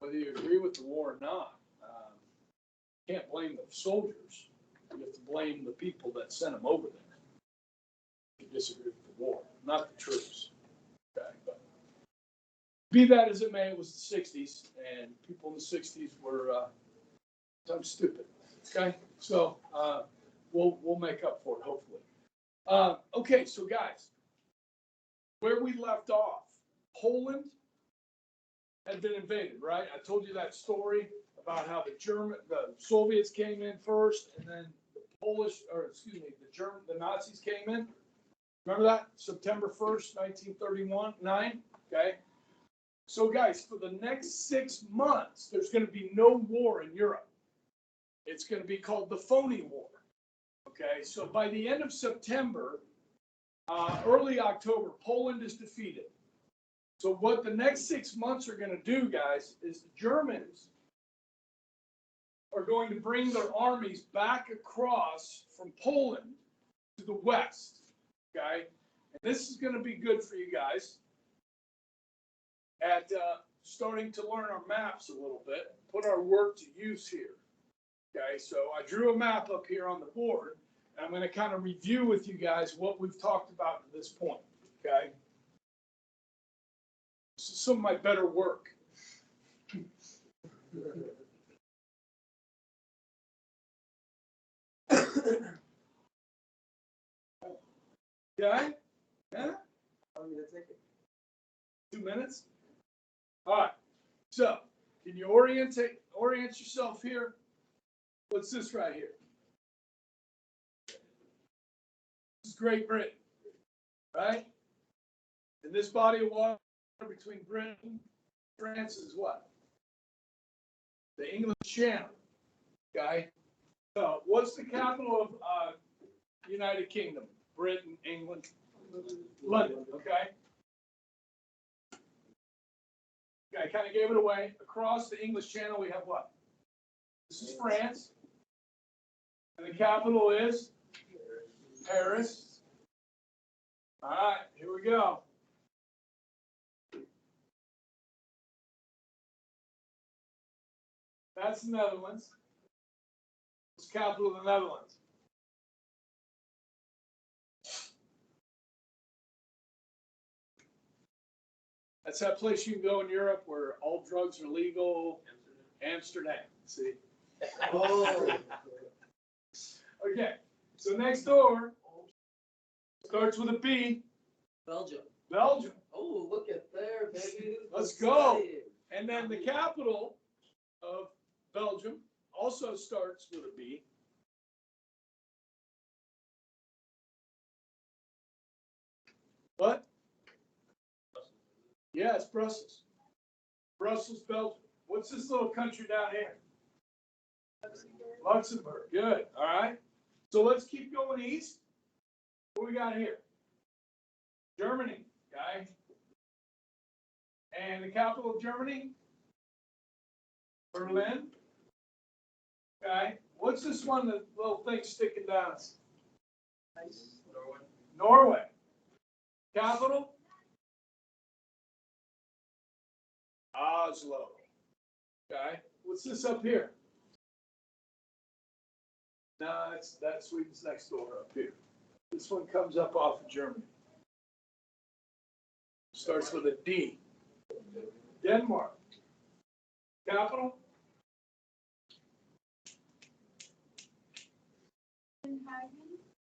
whether you agree with the war or not, you can't blame the soldiers. You have to blame the people that sent them over there. You disagree with the war, not the troops. Okay, but be that as it may, it was the 60s, and people in the 60s were sometimes stupid. Okay, so we'll make up for it, hopefully. Okay, so guys, where we left off, Poland had been invaded, right? I told you that story about how the Soviets came in first, and then the Nazis came in. Remember that? September 1st, 1939. Okay. So guys, for the next 6 months, there's going to be no war in Europe. It's going to be called the phony war. Okay. So by the end of September, early October, Poland is defeated. So what the next 6 months are going to do, guys, is the Germans are going to bring their armies back across from Poland to the west. Okay, and this is going to be good for you guys at starting to learn our maps a little bit, put our work to use here. Okay, so I drew a map up here on the board, and I'm going to kind of review with you guys what we've talked about to this point. Okay, this is some of my better work. Okay? Yeah? How long did it take you? 2 minutes? All right. So, can you orient yourself here? What's this right here? This is Great Britain, right? And this body of water between Britain and France is what? The English Channel. Okay? So, what's the capital of United Kingdom? Britain, England, London, okay? Okay, I kind of gave it away. Across the English Channel, we have what? This is France. And the capital is Paris. All right, here we go. That's the Netherlands. It's the capital of the Netherlands. That's that place you can go in Europe where all drugs are legal. Amsterdam. See? Oh. Okay. So next door starts with a B. Belgium. Belgium. Oh, look at there, baby. Let's go. And then the capital of Belgium also starts with a B. What? Yeah, it's Brussels. Brussels, Belgium. What's this little country down here? Luxembourg. Good. All right. So let's keep going east. What we got here? Germany. Okay. And the capital of Germany? Berlin. Okay. What's this one, the little thing sticking down? Norway. Norway. Capital? Oslo. Okay. What's this up here? No, that's Sweden's next door up here. This one comes up off of Germany. Starts with a D. Denmark. Capital?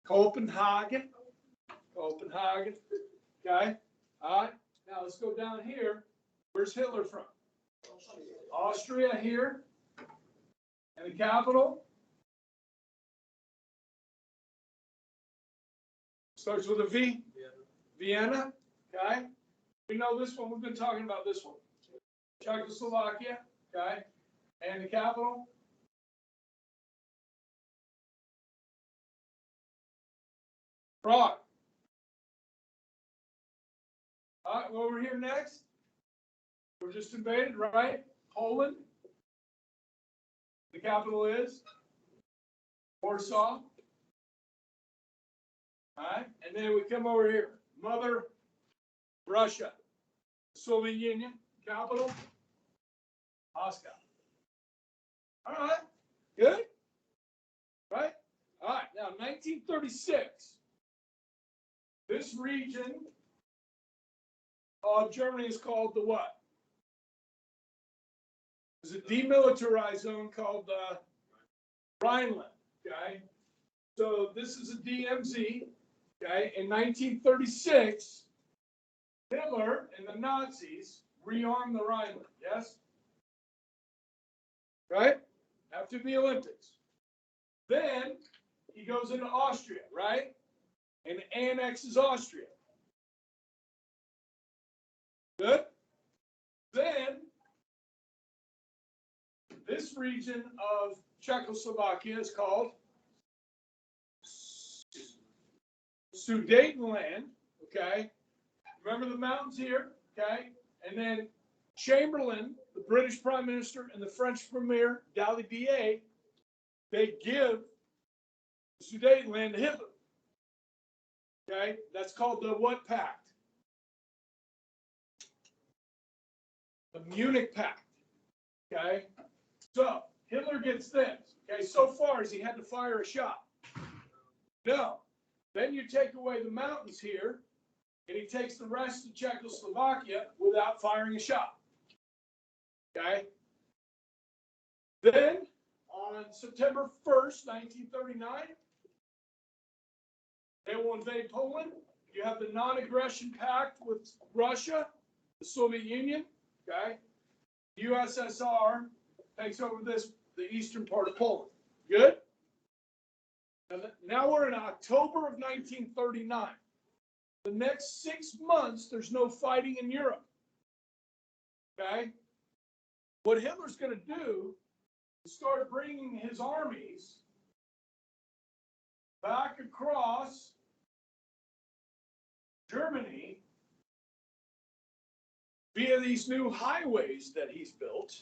Copenhagen. Copenhagen. Okay. All right. Now let's go down here. Where's Hitler from? Austria here. And the capital? Starts with a V. Vienna. Okay. We know this one. We've been talking about this one. Czechoslovakia. Okay. And the capital? Prague. All right. Well, we're here next. We're just invaded, right? Poland. The capital is Warsaw. All right. And then we come over here. Mother Russia. Soviet Union. Capital Moscow. All right, good, right? All right, now 1936, this region of Germany is called the what? There's a demilitarized zone called the Rhineland, okay? So this is a DMZ, okay? In 1936, Hitler and the Nazis rearmed the Rhineland, yes? Right? After the Olympics. Then he goes into Austria, right? And annexes Austria. Good? Then this region of Czechoslovakia is called Sudetenland, okay? Remember the mountains here, okay? And then Chamberlain, the British Prime Minister, and the French Premier, Daladier, they give Sudetenland to Hitler. Okay? That's called the what pact? The Munich Pact. Okay? So, Hitler gets this. Okay, so far as he had to fire a shot. No. Then you take away the mountains here, and he takes the rest of Czechoslovakia without firing a shot. Okay? Then, on September 1st, 1939, they will invade Poland. You have the non-aggression pact with Russia, the Soviet Union, okay? USSR takes over the eastern part of Poland. Good? Now we're in October of 1939. The next 6 months, there's no fighting in Europe. Okay? What Hitler's going to do is start bringing his armies back across Germany via these new highways that he's built,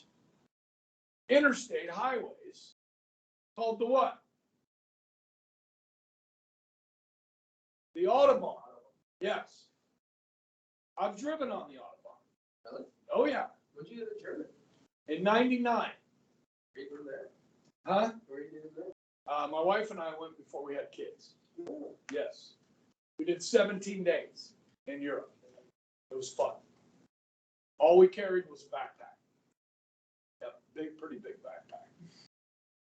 interstate highways, called the what? The Autobahn. Yes. I've driven on the Autobahn. Really? Oh, yeah. When'd you get to Germany? In 99. Were you there? Huh? Where you there? My wife and I went before we had kids. Oh. Yes. We did 17 days in Europe. It was fun. All we carried was a backpack. Yep, pretty big backpack.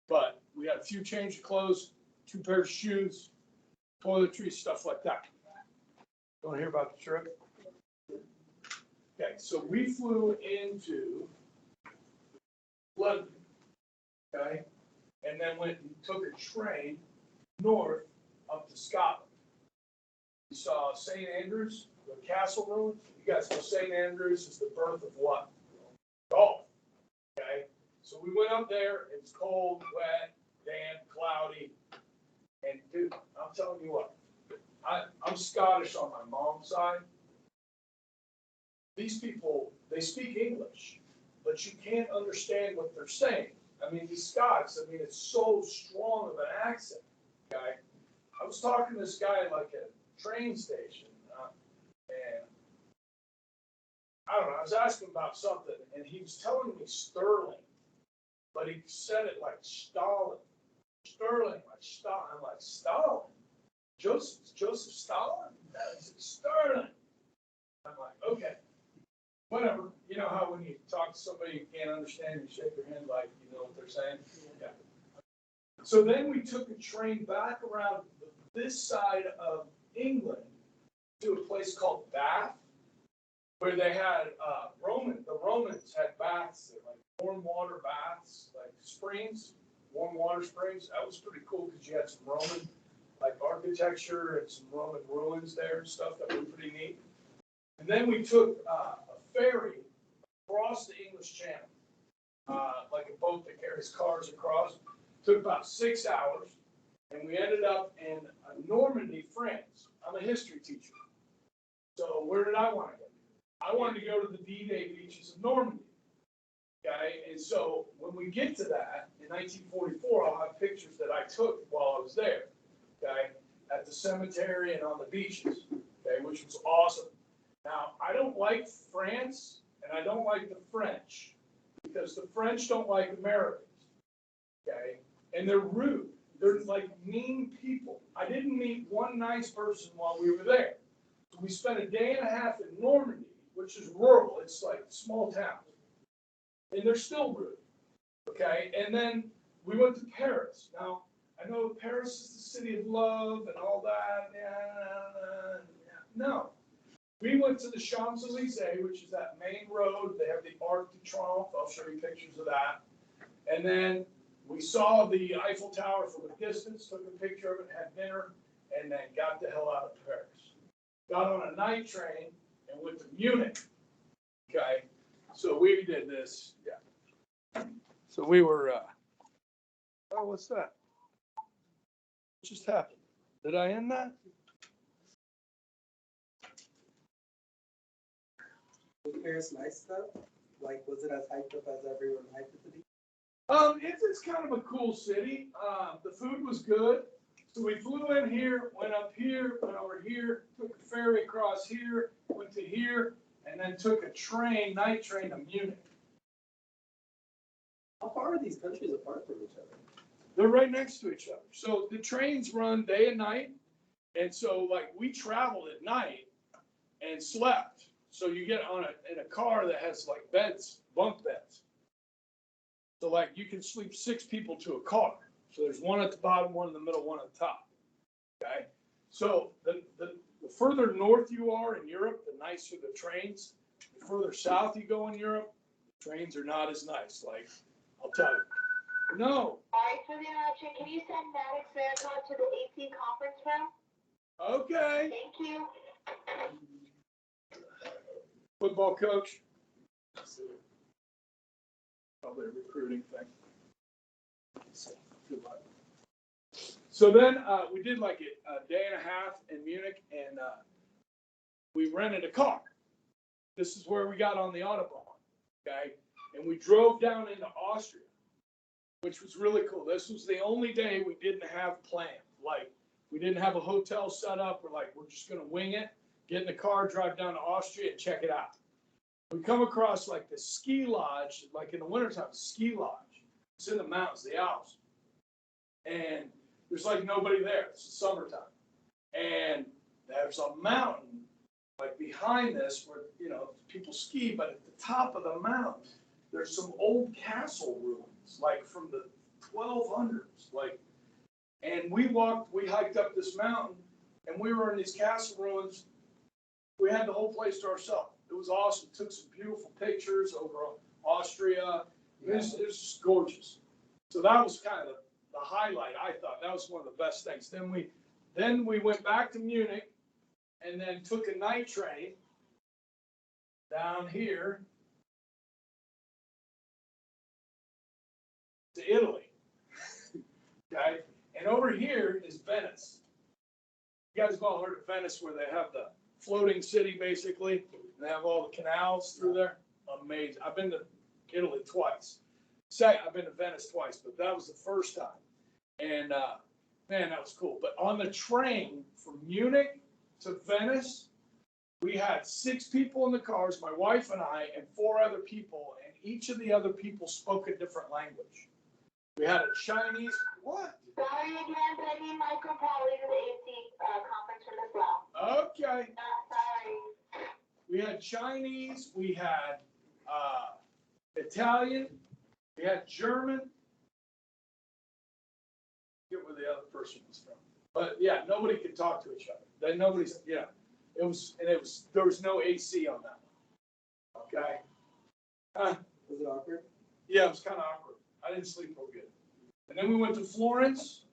But we had a few change of clothes, 2 pairs of shoes, toiletries, stuff like that. You want to hear about the trip? Okay, so we flew into London, okay, and then went and took a train north up to Scotland. We saw St. Andrews, the castle ruins. You guys know St. Andrews is the birth of what? Golf. Okay, so we went up there. It was cold, wet, damp, cloudy, and dude, I'm telling you what, I'm Scottish on my mom's side. These people, they speak English, but you can't understand what they're saying. I mean, these Scots, I mean, it's so strong of an accent, okay? I was talking to this guy like at a train station, and I don't know, I was asking about something, and he was telling me Sterling, but he said it like Stalin. Sterling, like Stalin. I'm like, Stalin? Joseph Stalin? No, he said Sterling. I'm like, okay. Whatever. You know how when you talk to somebody you can't understand, you shake your hand like you know what they're saying? Yeah. So then we took a train back around this side of England to a place called Bath, where they had the Romans had baths, like warm water baths, like springs, warm water springs. That was pretty cool because you had some Roman like architecture and some Roman ruins there and stuff that were pretty neat. And then we took a ferry across the English Channel, like a boat that carries cars across. Took about 6 hours, and we ended up in Normandy, France. I'm a history teacher. So where did I want to go? I wanted to go to the D-Day beaches of Normandy. Okay, and so when we get to that, in 1944, I'll have pictures that I took while I was there, okay, at the cemetery and on the beaches, okay, which was awesome. Now, I don't like France, and I don't like the French. because the French don't like Americans, okay? And they're rude. They're like mean people. I didn't meet one nice person while we were there. We spent a day and a half in Normandy, which is rural. It's like small town. And they're still rude, okay? And then we went to Paris. Now, I know Paris is the city of love and all that. No. We went to the Champs-Elysees, which is that main road. They have the Arc de Triomphe. I'll show you pictures of that. And then we saw the Eiffel Tower from a distance, took a picture of it, had dinner, and then got the hell out of Paris. Got on a night train and went to Munich. Okay, so we did this. Yeah. So we were. Oh, what's that? What just happened? Did I end that? Was Paris nice stuff? Like, was it as hyped up as everyone hyped it to be? It's kind of a cool city. The food was good. So we flew in here, went up here, went over here, took a ferry across here, went to here, and then took a train, night train to Munich. How far are these countries apart from each other? They're right next to each other. So the trains run day and night. And so like we traveled at night and slept. So you get on in a car that has like beds, bunk beds. So like you can sleep 6 people to a car. So there's one at the bottom, one in the middle, one at the top. Okay. So the further north you are in Europe, the nicer the trains. The further south you go in Europe, the trains are not as nice. Like I'll tell you. No. All right, for the interruption, can you send Manus Miracle to the AC conference room? Okay. Thank you. Football coach. Probably a recruiting thing. Good luck. So then we did like a day and a half in Munich, and we rented a car. This is where we got on the Autobahn, okay? And we drove down into Austria, which was really cool. This was the only day we didn't have planned. Like, we didn't have a hotel set up. We're like, we're just going to wing it, get in the car, drive down to Austria, and check it out. We come across like the ski lodge, like in the wintertime, ski lodge. It's in the mountains, the Alps. And there's like nobody there. It's the summertime. And there's a mountain like behind this where, you know, people ski, but at the top of the mountain, there's some old castle ruins, like from the 1200s. Like, and we hiked up this mountain, and we were in these castle ruins. We had the whole place to ourselves. It was awesome. Took some beautiful pictures over Austria. It was just gorgeous. So that was kind of the highlight, I thought. That was one of the best things. Then we went back to Munich and then took a night train down here to Italy. Okay? And over here is Venice. You guys have all heard of Venice, where they have the floating city, basically. And they have all the canals through there. Amazing. I've been to Italy twice. I've been to Venice twice, but that was the first time. And man, that was cool. But on the train from Munich to Venice, we had 6 people in the cars, my wife and I, and 4 other people, and each of the other people spoke a different language. We had a Chinese, what? Sorry again, but I need Michael Polly to the AC conference room as well. Okay. Sorry. We had Chinese, we had Italian, we had German. I forget where the other person was from. But yeah, nobody could talk to each other. Then there was no AC on that one. Okay. Was it awkward? Yeah, it was kind of awkward. I didn't sleep real good. And then we went to Florence,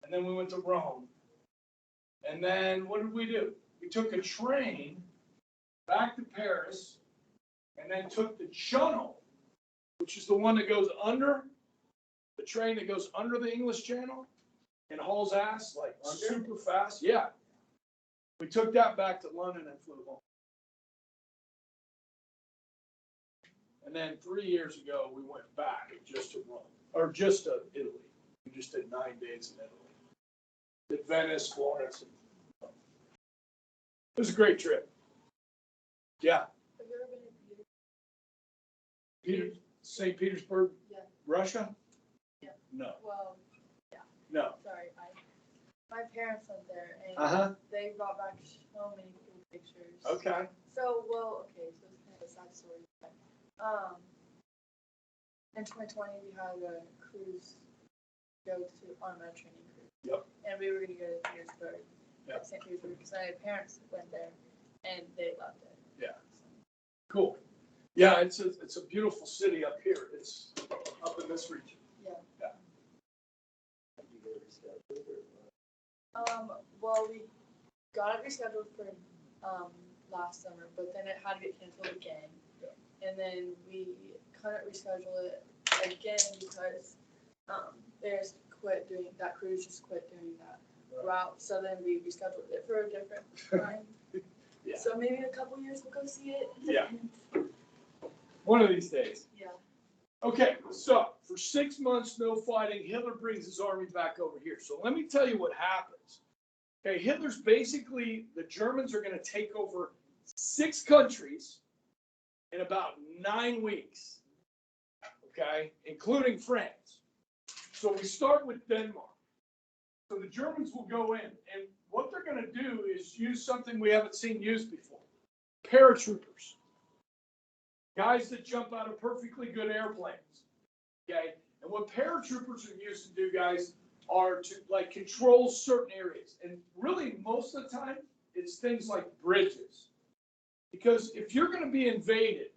and then we went to Rome. And then what did we do? We took a train back to Paris, and then took the Channel, which is the one that goes under, the train that goes under the English Channel and hauls ass like super fast. Yeah. We took that back to London and flew home. And then 3 years ago, we went back just to Rome, or just to Italy. We just did 9 days in Italy. Did Venice, Florence. It was a great trip. Yeah. Have you ever been to Peter, St. Petersburg, Yeah. Russia? Yeah. No. Well, No. sorry, my parents went there and Uh-huh. they brought back so many cool pictures. Okay. So, okay, so it's kind of a sad story. But, in 2020, we had a cruise on a training cruise. Yep. And we were going to go to Petersburg, Yep. St. Petersburg, because my parents went there and they loved it. Yeah. Cool. Yeah, it's a beautiful city up here. It's up in this region. Yeah. Yeah. Well, we got it rescheduled for last summer, but then it had to get canceled again. Yeah. And then we couldn't reschedule it again because theirs quit doing that cruise, just quit doing that route. So then we rescheduled it for a different time. Yeah. So maybe in a couple years we'll go see it. Yeah. One of these days. Yeah. Okay, so for 6 months, no fighting, Hitler brings his army back over here. So let me tell you what happens. Okay, Hitler's basically, the Germans are going to take over 6 countries in about 9 weeks. Okay, including France. So we start with Denmark. So the Germans will go in, and what they're going to do is use something we haven't seen used before. Paratroopers. Guys that jump out of perfectly good airplanes, okay? And what paratroopers are used to do, guys, are to like control certain areas. And really, most of the time, it's things like bridges. Because if you're going to be invaded,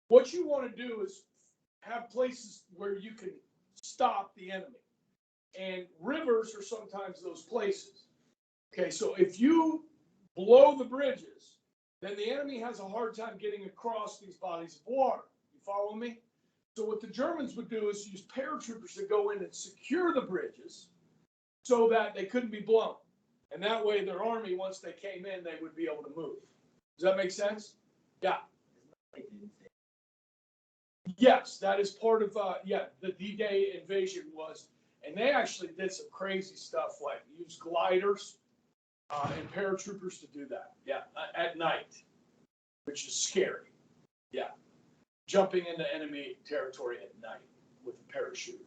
what you want to do is have places where you can stop the enemy. And rivers are sometimes those places. Okay, so if you blow the bridges, then the enemy has a hard time getting across these bodies of water. You follow me? So what the Germans would do is use paratroopers to go in and secure the bridges so that they couldn't be blown. And that way their army, once they came in, they would be able to move. Does that make sense? Yeah. Yes, that is part of, the D-Day invasion was, and they actually did some crazy stuff like use gliders and paratroopers to do that. Yeah, at night, which is scary. Yeah, jumping into enemy territory at night with a parachute.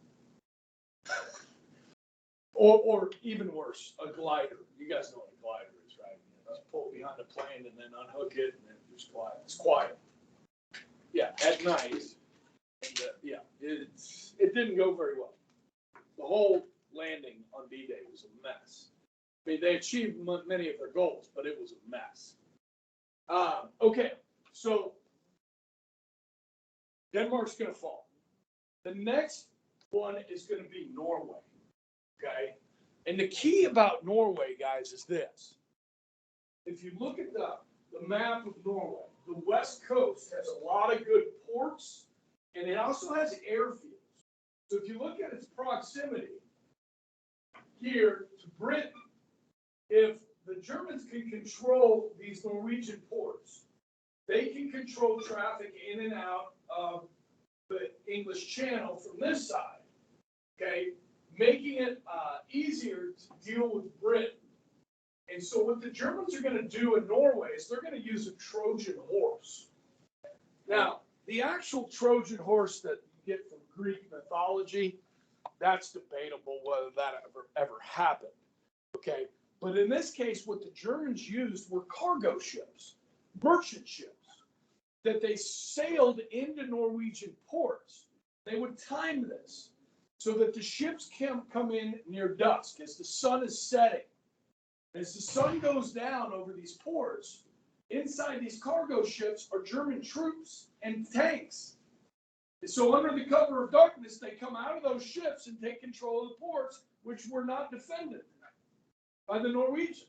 Or even worse, a glider. You guys know what a glider is, right? Just pull behind the plane and then unhook it and then just glide. It's quiet. Yeah, at night. And, it didn't go very well. The whole landing on D-Day was a mess. I mean, they achieved many of their goals, but it was a mess. Okay, so Denmark's going to fall. The next one is going to be Norway. Okay, and the key about Norway, guys, is this. If you look at the map of Norway, the west coast has a lot of good ports, and it also has airfields. So if you look at its proximity here to Britain, if the Germans can control these Norwegian ports, they can control traffic in and out of the English Channel from this side, okay, making it easier to deal with Britain. And so what the Germans are going to do in Norway is they're going to use a Trojan horse. Now, the actual Trojan horse that you get from Greek mythology, that's debatable whether that ever happened, okay? But in this case, what the Germans used were cargo ships, merchant ships, that they sailed into Norwegian ports. They would time this so that the ships can come in near dusk as the sun is setting. As the sun goes down over these ports, inside these cargo ships are German troops and tanks. And so under the cover of darkness, they come out of those ships and take control of the ports, which were not defended by the Norwegians.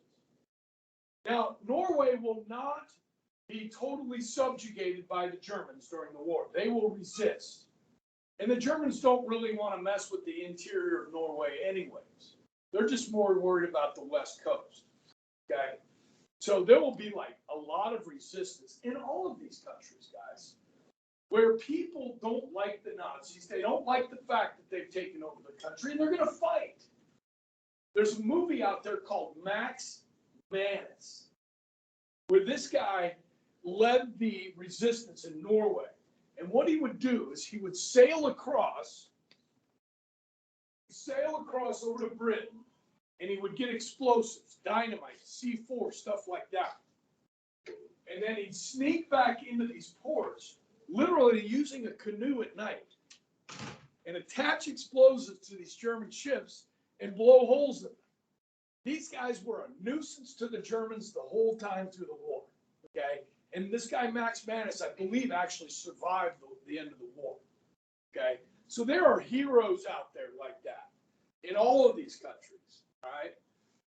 Now, Norway will not be totally subjugated by the Germans during the war. They will resist. And the Germans don't really want to mess with the interior of Norway anyways. They're just more worried about the west coast, okay? So there will be like a lot of resistance in all of these countries, guys, where people don't like the Nazis. They don't like the fact that they've taken over the country, and they're going to fight. There's a movie out there called Manus, where this guy led the resistance in Norway. And what he would do is he would sail across over to Britain, and he would get explosives, dynamite, C4, stuff like that. And then he'd sneak back into these ports, literally using a canoe at night, and attach explosives to these German ships and blow holes in them. These guys were a nuisance to the Germans the whole time through the war, okay? And this guy, Max Manus, I believe, actually survived the end of the war, okay? So there are heroes out there like that in all of these countries, all right?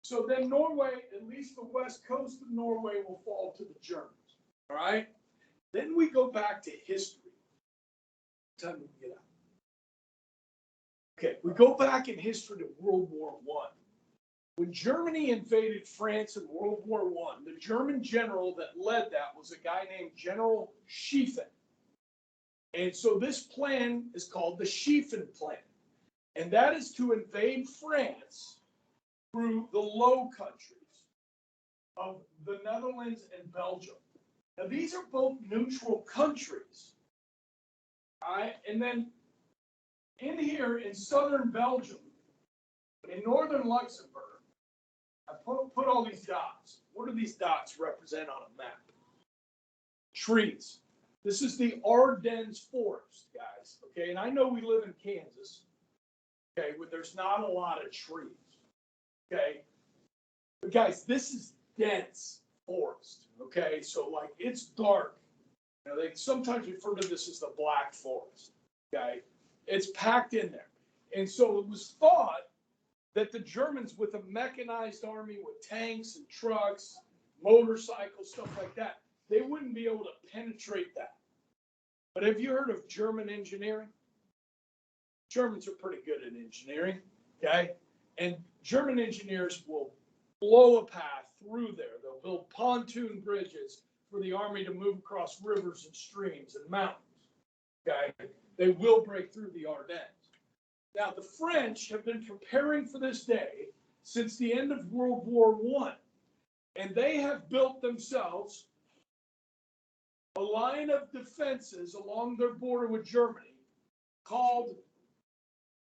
So then Norway, at least the west coast of Norway, will fall to the Germans, all right? Then we go back to history. Time to get out. Okay, we go back in history to World War I. When Germany invaded France in World War I, the German general that led that was a guy named General Schieffen. And so this plan is called the Schieffen Plan. And that is to invade France through the Low Countries of the Netherlands and Belgium. Now, these are both neutral countries. All right, and then in here in southern Belgium, in northern Luxembourg, I put all these dots. What do these dots represent on a map? Trees. This is the Ardennes forest, guys. Okay, and I know we live in Kansas, okay, where there's not a lot of trees. Okay, but guys, this is dense forest. Okay, so like it's dark. You know, they sometimes refer to this as the Black Forest. Okay, it's packed in there, and so it was thought that the Germans, with a mechanized army with tanks and trucks, motorcycles, stuff like that, they wouldn't be able to penetrate that. But have you heard of German engineering? Germans are pretty good at engineering, okay? And German engineers will blow a path through there. They'll build pontoon bridges for the army to move across rivers and streams and mountains, okay? They will break through the Ardennes. Now, the French have been preparing for this day since the end of World War I, and they have built themselves a line of defenses along their border with Germany called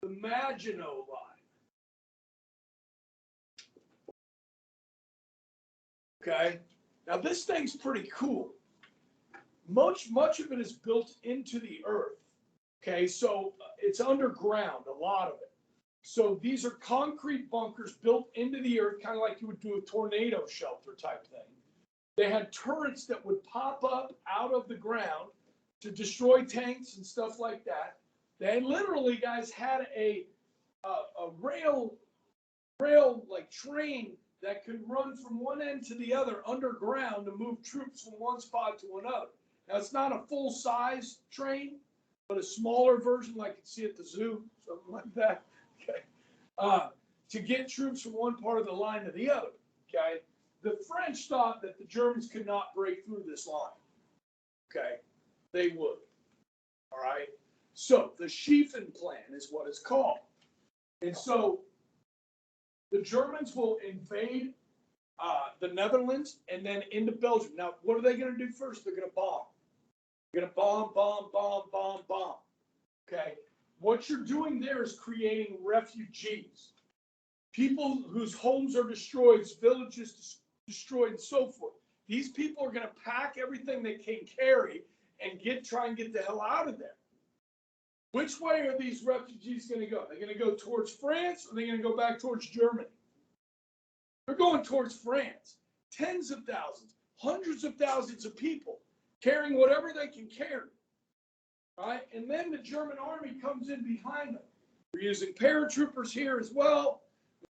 the Maginot Line. Okay, now this thing's pretty cool. Much of it is built into the earth. Okay, so it's underground, a lot of it. So these are concrete bunkers built into the earth, kind of like you would do a tornado shelter type thing. They had turrets that would pop up out of the ground to destroy tanks and stuff like that. They literally, guys, had a rail like train that could run from one end to the other underground to move troops from one spot to another. Now, it's not a full-size train, but a smaller version like you see at the zoo, something like that, okay, to get troops from one part of the line to the other, okay? The French thought that the Germans could not break through this line, okay? They would, all right? So the Schieffen Plan is what it's called. And so the Germans will invade the Netherlands and then into Belgium. Now, what are they going to do first? They're going to bomb. You're going to bomb, okay? What you're doing there is creating refugees, people whose homes are destroyed, villages destroyed, and so forth. These people are going to pack everything they can carry and try and get the hell out of there. Which way are these refugees going to go? They're going to go towards France, or are they going to go back towards Germany? They're going towards France. Tens of thousands, hundreds of thousands of people carrying whatever they can carry, right? And then the German army comes in behind them. We're using paratroopers here as well,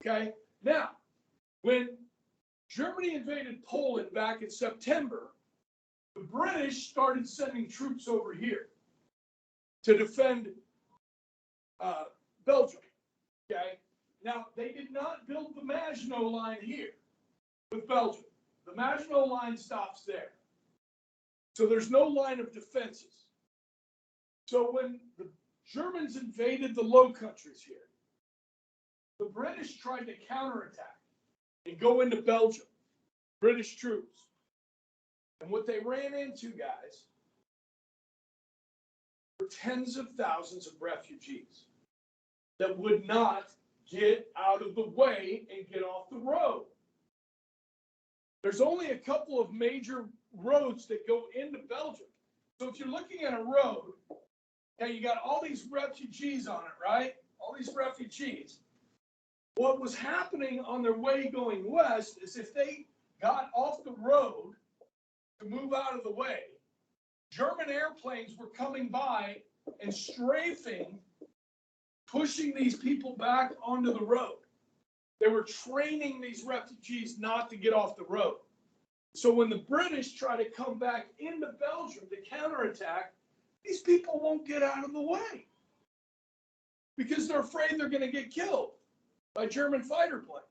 okay? Now, when Germany invaded Poland back in September, the British started sending troops over here to defend Belgium, okay? Now, they did not build the Maginot Line here with Belgium. The Maginot Line stops there. So there's no line of defenses. So when the Germans invaded the Low Countries here, the British tried to counterattack and go into Belgium, British troops. And what they ran into, guys, tens of thousands of refugees that would not get out of the way and get off the road. There's only a couple of major roads that go into Belgium. So if you're looking at a road, okay, you got all these refugees on it, right? All these refugees. What was happening on their way going west is if they got off the road to move out of the way, German airplanes were coming by and strafing, pushing these people back onto the road. They were training these refugees not to get off the road. So when the British try to come back into Belgium to counterattack, these people won't get out of the way because they're afraid they're going to get killed by German fighter planes.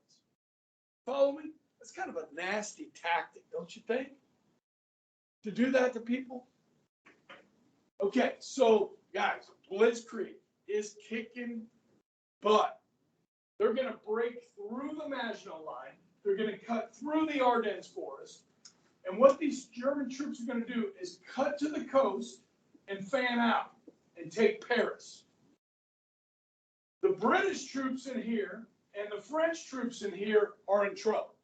Follow me? That's kind of a nasty tactic, don't you think? To do that to people? Okay, so guys, Blitzkrieg is kicking butt. They're going to break through the Maginot Line. They're going to cut through the Ardennes forest. And what these German troops are going to do is cut to the coast and fan out and take Paris. The British troops in here and the French troops in here are in trouble.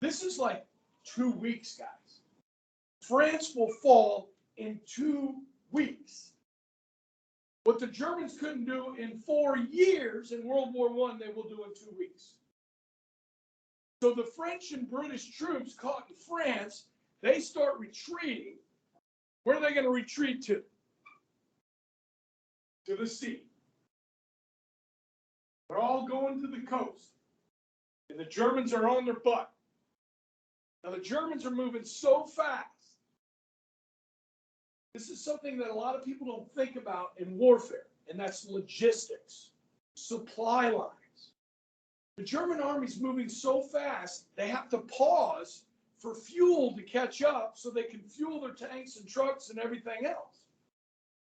This is like 2 weeks, guys. France will fall in 2 weeks. What the Germans couldn't do in 4 years in World War I, they will do in 2 weeks. So the French and British troops caught in France, they start retreating. Where are they going to retreat to? To the sea. They're all going to the coast. And the Germans are on their butt. Now the Germans are moving so fast. This is something that a lot of people don't think about in warfare, and that's logistics, supply lines. The German army's moving so fast, they have to pause for fuel to catch up so they can fuel their tanks and trucks and everything else.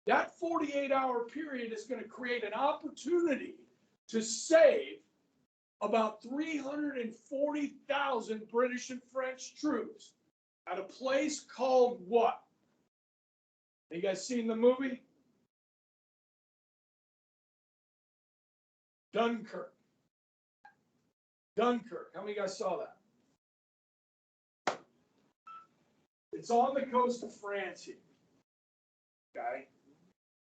That 48-hour period is going to create an opportunity to save about 340,000 British and French troops at a place called what? You guys seen the movie? Dunkirk. Dunkirk. How many of you guys saw that? It's on the coast of France here. Okay?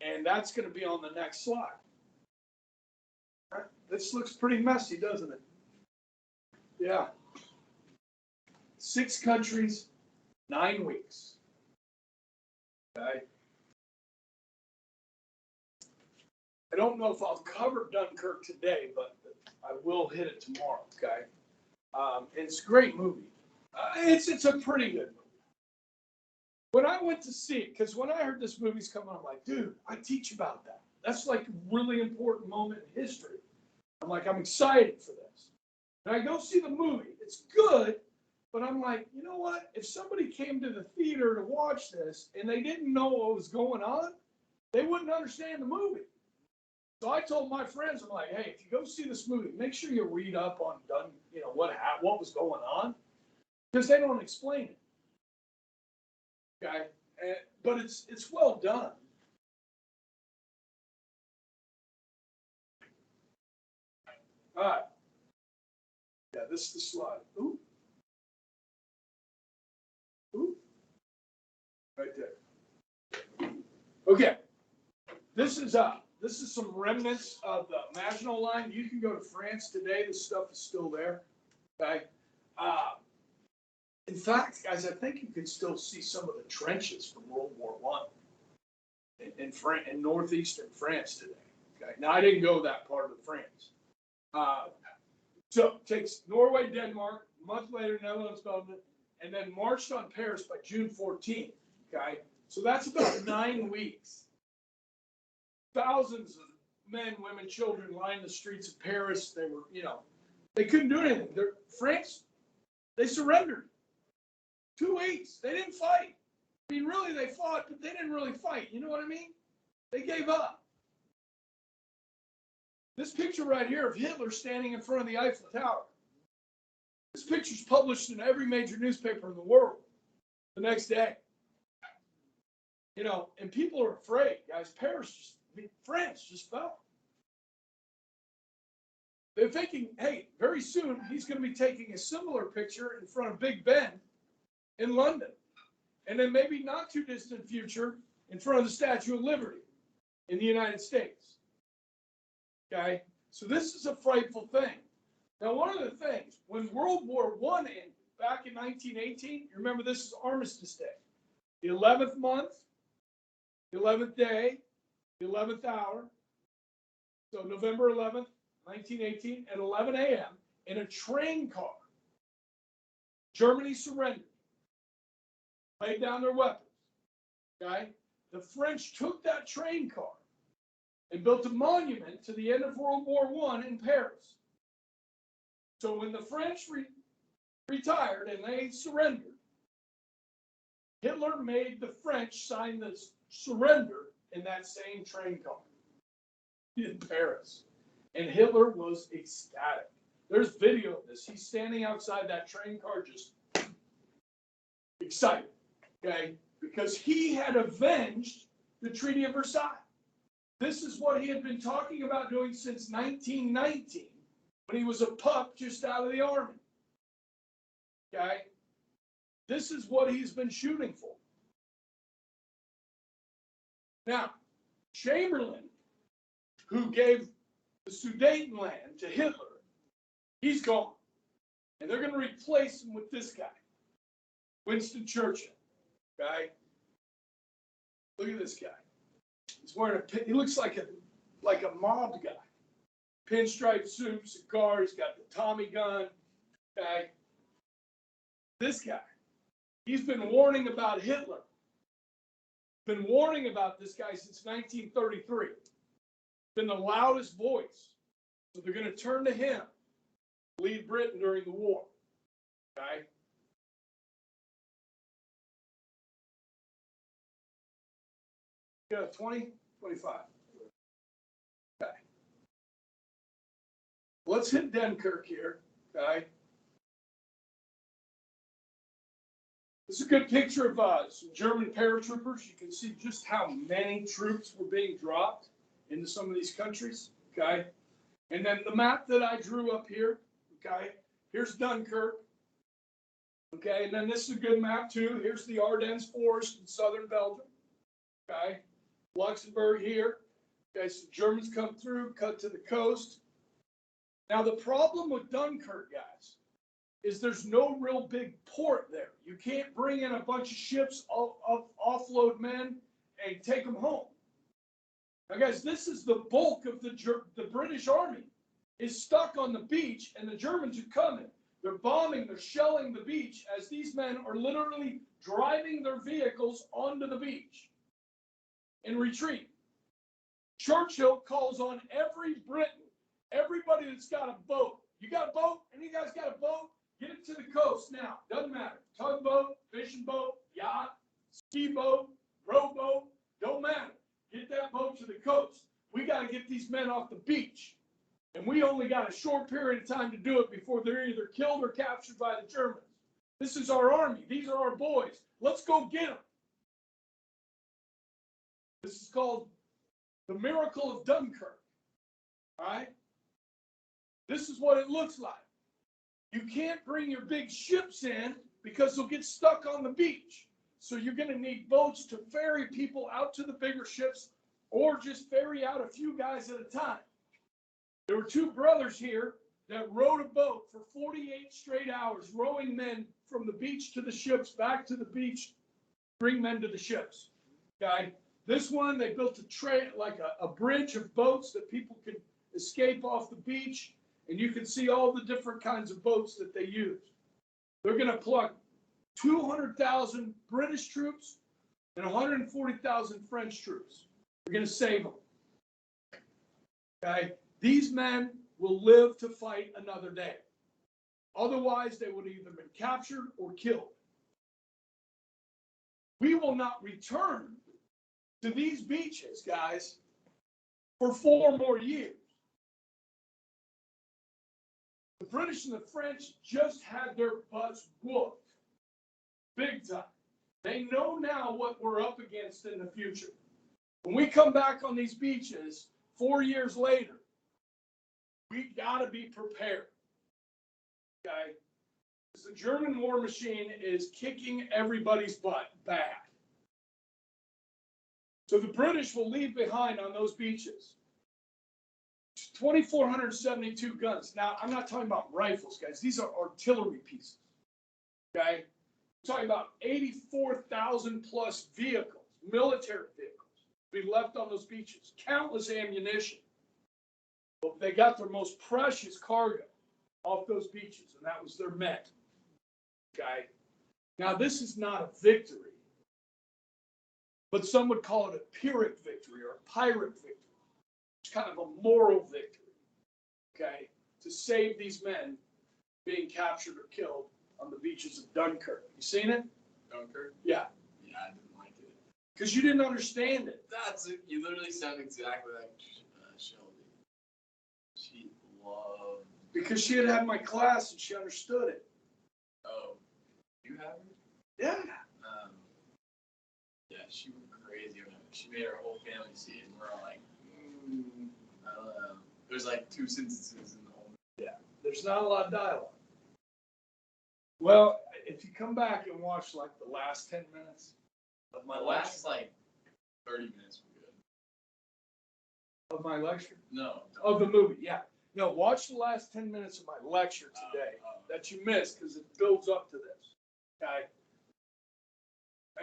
And that's going to be on the next slide. This looks pretty messy, doesn't it? Yeah. 6 countries, 9 weeks. Okay. I don't know if I'll cover Dunkirk today, but I will hit it tomorrow. Okay. It's a great movie. It's a pretty good movie. When I went to see it, because when I heard this movie's coming, I'm like, dude, I teach about that. That's like a really important moment in history. I'm like, I'm excited for this. And I go see the movie. It's good. But I'm like, you know what? If somebody came to the theater to watch this and they didn't know what was going on, they wouldn't understand the movie. So I told my friends, I'm like, hey, if you go see this movie, make sure you read up on what was going on, because they don't explain it. Okay, but it's well done. All right. Yeah, this is the slide. Ooh. Ooh. Right there. Okay. This is some remnants of the Maginot Line. You can go to France today. This stuff is still there. Okay. In fact, guys, I think you can still see some of the trenches from World War I in northeastern France today. Okay. Now I didn't go that part of France. So it takes Norway, Denmark, a month later, Netherlands, Belgium, and then marched on Paris by June 14th. Okay. So that's about 9 weeks. Thousands of men, women, children lined the streets of Paris. They were, they couldn't do anything. France, they surrendered. 2 weeks. They didn't fight. I mean, really, they fought, but they didn't really fight. You know what I mean? They gave up. This picture right here of Hitler standing in front of the Eiffel Tower. This picture's published in every major newspaper in the world the next day. You know, and people are afraid, guys. France just fell. They're thinking, hey, very soon he's going to be taking a similar picture in front of Big Ben in London. And then maybe not too distant future in front of the Statue of Liberty in the United States. Okay? So this is a frightful thing. Now, one of the things, when World War I ended back in 1918, you remember this is Armistice Day. The 11th month, the 11th day, the 11th hour. So November 11th, 1918, at 11 a.m., in a train car, Germany surrendered, laid down their weapons. Okay? The French took that train car and built a monument to the end of World War I in Paris. So when the French retired and they surrendered, Hitler made the French sign the surrender in that same train car in Paris. And Hitler was ecstatic. There's video of this. He's standing outside that train car just excited, okay? Because he had avenged the Treaty of Versailles. This is what he had been talking about doing since 1919, when he was a pup just out of the army. Okay? This is what he's been shooting for. Now, Chamberlain, who gave the Sudetenland to Hitler, he's gone. And they're going to replace him with this guy, Winston Churchill. Okay? Look at this guy. He's wearing he looks like a mob guy. Pinstripe suit, cigar, he's got the Tommy gun. Okay? This guy, he's been warning about Hitler. Been warning about this guy since 1933. Been the loudest voice. So they're going to turn to him, lead Britain during the war. Okay? Yeah, 20, 25. Okay. Let's hit Dunkirk here. Okay. This is a good picture of some German paratroopers. You can see just how many troops were being dropped into some of these countries. Okay. And then the map that I drew up here. Okay. Here's Dunkirk. Okay. And then this is a good map too. Here's the Ardennes Forest in southern Belgium. Okay. Luxembourg here. Okay, so Germans come through, cut to the coast. Now, the problem with Dunkirk, guys, is there's no real big port there. You can't bring in a bunch of ships, offload men, and take them home. Now, guys, this is the bulk of the British Army is stuck on the beach, and the Germans are coming. They're bombing, they're shelling the beach as these men are literally driving their vehicles onto the beach in retreat. Churchill calls on every Briton, everybody that's got a boat. You got a boat? Any of you guys got a boat? Get it to the coast now. Doesn't matter. Tugboat, fishing boat, yacht, ski boat, rowboat, don't matter. Get that boat to the coast. We got to get these men off the beach. And we only got a short period of time to do it before they're either killed or captured by the Germans. This is our army. These are our boys. Let's go get them. This is called the Miracle of Dunkirk. All right? This is what it looks like. You can't bring your big ships in because they'll get stuck on the beach. So you're going to need boats to ferry people out to the bigger ships or just ferry out a few guys at a time. There were two brothers here that rowed a boat for 48 straight hours, rowing men from the beach to the ships, back to the beach, bring men to the ships. Okay? This one, they built a bridge of boats that people could escape off the beach, and you can see all the different kinds of boats that they used. They're going to pluck 200,000 British troops and 140,000 French troops. They're going to save them. Okay? These men will live to fight another day. Otherwise, they would have either been captured or killed. We will not return to these beaches, guys, for 4 more years. The British and the French just had their butts whooped. Big time. They know now what we're up against in the future. When we come back on these beaches 4 years later, we got to be prepared. Okay? Because the German war machine is kicking everybody's butt bad. So the British will leave behind on those beaches 2,472 guns. Now, I'm not talking about rifles, guys. These are artillery pieces. Okay? I'm talking about 84,000 plus vehicles, military vehicles, be left on those beaches. Countless ammunition. But they got their most precious cargo off those beaches, and that was their men. Okay? Now, this is not a victory, but some would call it a Pyrrhic victory or a Pyrrhic victory. It's kind of a moral victory, okay, to save these men being captured or killed on the beaches of Dunkirk. You seen it? Dunkirk? Yeah. Yeah, I didn't like it. Because you didn't understand it. You literally sound exactly like Shelby. She loved. Because she had my class and she understood it. Oh, you have her? Yeah. Yeah, she went crazy on it. She made our whole family see it, and we're all like, I don't know. There's like 2 sentences in the whole. Yeah. There's not a lot of dialogue. Well, if you come back and watch like the last 10 minutes of my The lecture, last like 30 minutes were good. of my lecture, No. of the movie, yeah. No, watch the last 10 minutes of my lecture today that you missed because it builds up to this. Okay.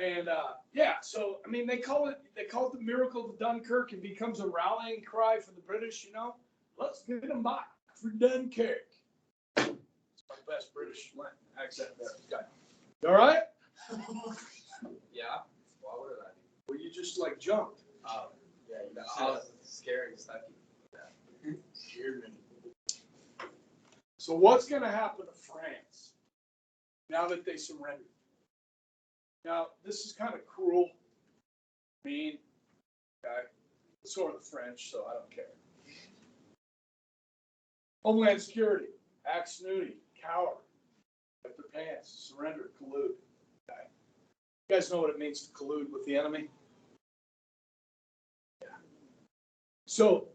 And yeah, so I mean, they call it the Miracle of Dunkirk. It becomes a rallying cry for the British. You know, let's get them back for Dunkirk. It's my best British accent there. Okay. All right. Yeah. Why would I? Well, you just like jumped. Oh, yeah. You know, I was scared and stuff. Yeah. Scared me. So what's going to happen to France now that they surrendered? Now, this is kind of cruel, mean, okay? So are the French, so I don't care. Homeland Security, act snooty, coward, get their pants, surrender, collude. Okay? You guys know what it means to collude with the enemy? Yeah. So,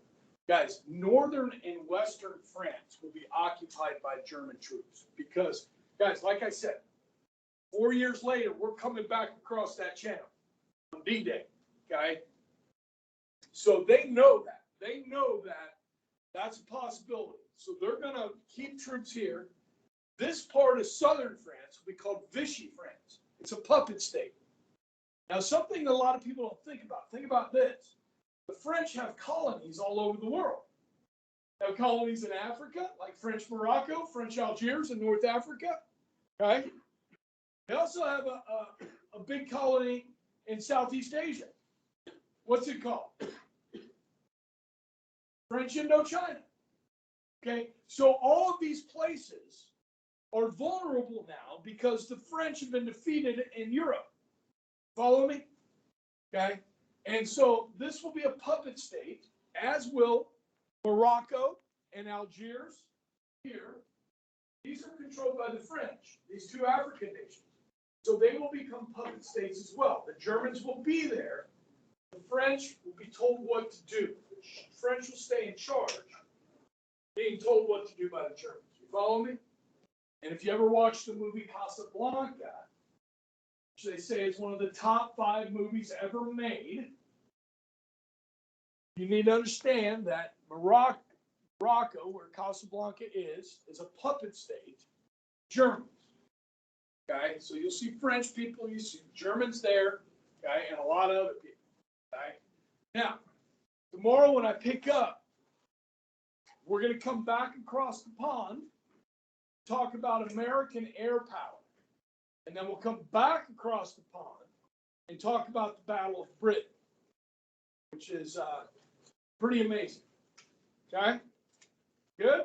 guys, northern and western France will be occupied by German troops because, guys, like I said, 4 years later, we're coming back across that channel on D-Day, okay? So they know that. They know that that's a possibility. So they're going to keep troops here. This part of southern France will be called Vichy France. It's a puppet state. Now, something that a lot of people don't think about. Think about this. The French have colonies all over the world. They have colonies in Africa, like French Morocco, French Algiers in North Africa, okay? They also have a big colony in Southeast Asia. What's it called? French Indochina. Okay, so all of these places are vulnerable now because the French have been defeated in Europe. Follow me? Okay, and so this will be a puppet state, as will Morocco and Algiers here. These are controlled by the French, these two African nations. So they will become puppet states as well. The Germans will be there. The French will be told what to do. The French will stay in charge, being told what to do by the Germans. You follow me? And if you ever watch the movie Casablanca, which they say is one of the top 5 movies ever made, you need to understand that Morocco, where Casablanca is a puppet state. Germans. Okay, so you'll see French people, you see Germans there, okay, and a lot of other people. Okay, now tomorrow when I pick up, we're going to come back across the pond, talk about American air power, and then we'll come back across the pond and talk about the Battle of Britain, which is pretty amazing. Okay, good.